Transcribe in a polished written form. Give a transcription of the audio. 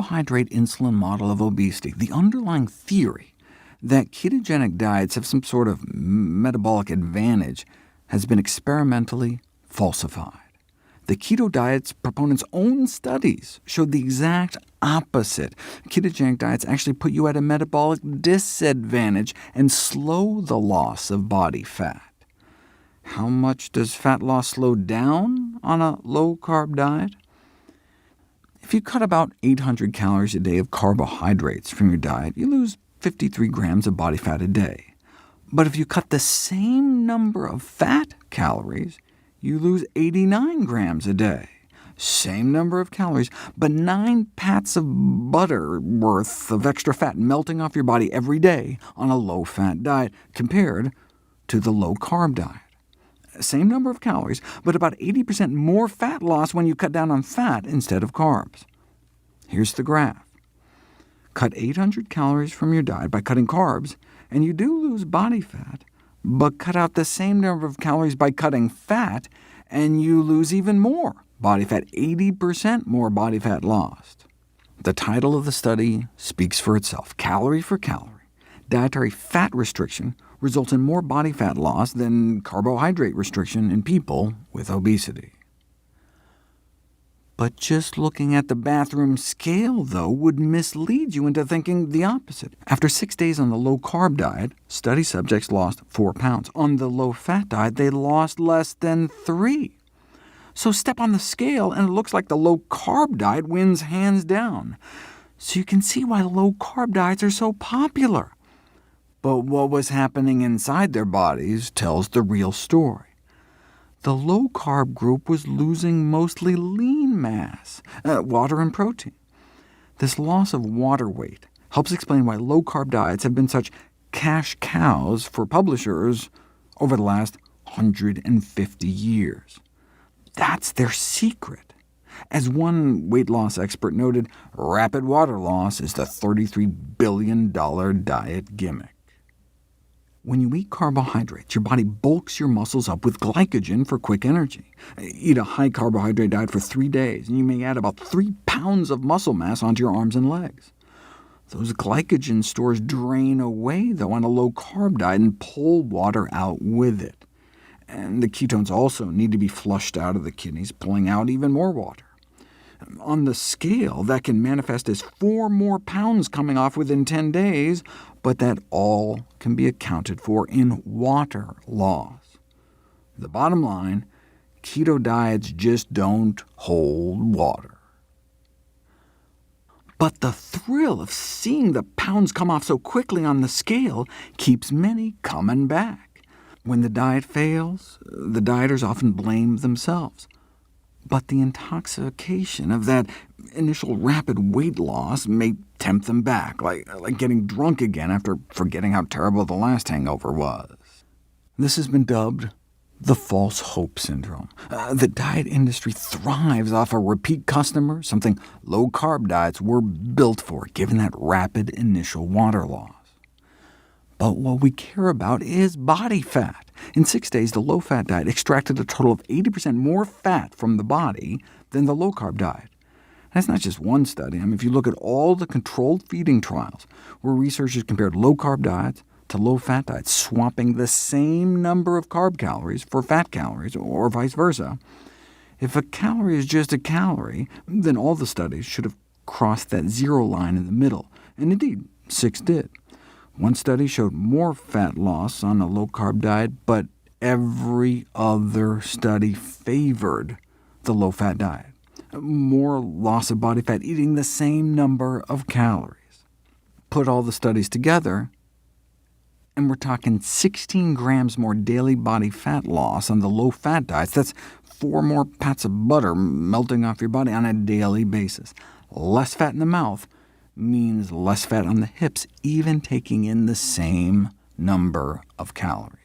carbohydrate insulin model of obesity, the underlying theory that ketogenic diets have some sort of metabolic advantage has been experimentally falsified. The keto diet's proponents' own studies showed the exact opposite. Ketogenic diets actually put you at a metabolic disadvantage and slow the loss of body fat. How much does fat loss slow down on a low-carb diet? If you cut about 800 calories a day of carbohydrates from your diet, you lose 53 grams of body fat a day. But if you cut the same number of fat calories, you lose 89 grams a day. Same number of calories, but 9 pats of butter worth of extra fat melting off your body every day on a low-fat diet, compared to the low-carb diet. Same number of calories, but about 80% more fat loss when you cut down on fat instead of carbs. Here's the graph. Cut 800 calories from your diet by cutting carbs, and you do lose body fat, but cut out the same number of calories by cutting fat, and you lose even more body fat, 80% more body fat lost. The title of the study speaks for itself. Calorie for calorie, dietary fat restriction results in more body fat loss than carbohydrate restriction in people with obesity. But just looking at the bathroom scale, though, would mislead you into thinking the opposite. After 6 days on the low-carb diet, study subjects lost 4 pounds. On the low-fat diet, they lost less than 3. So step on the scale, and it looks like the low-carb diet wins hands down. So you can see why low-carb diets are so popular. But what was happening inside their bodies tells the real story. The low-carb group was losing mostly lean mass, water and protein. This loss of water weight helps explain why low-carb diets have been such cash cows for publishers over the last 150 years. That's their secret. As one weight loss expert noted, rapid water loss is the $33 billion diet gimmick. When you eat carbohydrates, your body bulks your muscles up with glycogen for quick energy. Eat a high-carbohydrate diet for 3 days, and you may add about 3 pounds of muscle mass onto your arms and legs. Those glycogen stores drain away, though, on a low-carb diet and pull water out with it. And the ketones also need to be flushed out of the kidneys, pulling out even more water. On the scale, that can manifest as 4 more pounds coming off within 10 days, but that all can be accounted for in water loss. The bottom line, keto diets just don't hold water. But the thrill of seeing the pounds come off so quickly on the scale keeps many coming back. When the diet fails, the dieters often blame themselves. But the intoxication of that initial rapid weight loss may tempt them back, like getting drunk again after forgetting how terrible the last hangover was. This has been dubbed the false hope syndrome. The diet industry thrives off a repeat customer, something low-carb diets were built for, given that rapid initial water loss. But what we care about is body fat. In 6 days, the low-fat diet extracted a total of 80% more fat from the body than the low-carb diet. That's not just one study. If you look at all the controlled feeding trials, where researchers compared low-carb diets to low-fat diets, swapping the same number of carb calories for fat calories, or vice versa, if a calorie is just a calorie, then all the studies should have crossed that zero line in the middle, and indeed, 6 did. One study showed more fat loss on a low-carb diet, but every other study favored the low-fat diet. More loss of body fat eating the same number of calories. Put all the studies together, and we're talking 16 grams more daily body fat loss on the low-fat diets. That's 4 more pats of butter melting off your body on a daily basis. Less fat in the mouth means less fat on the hips, even taking in the same number of calories.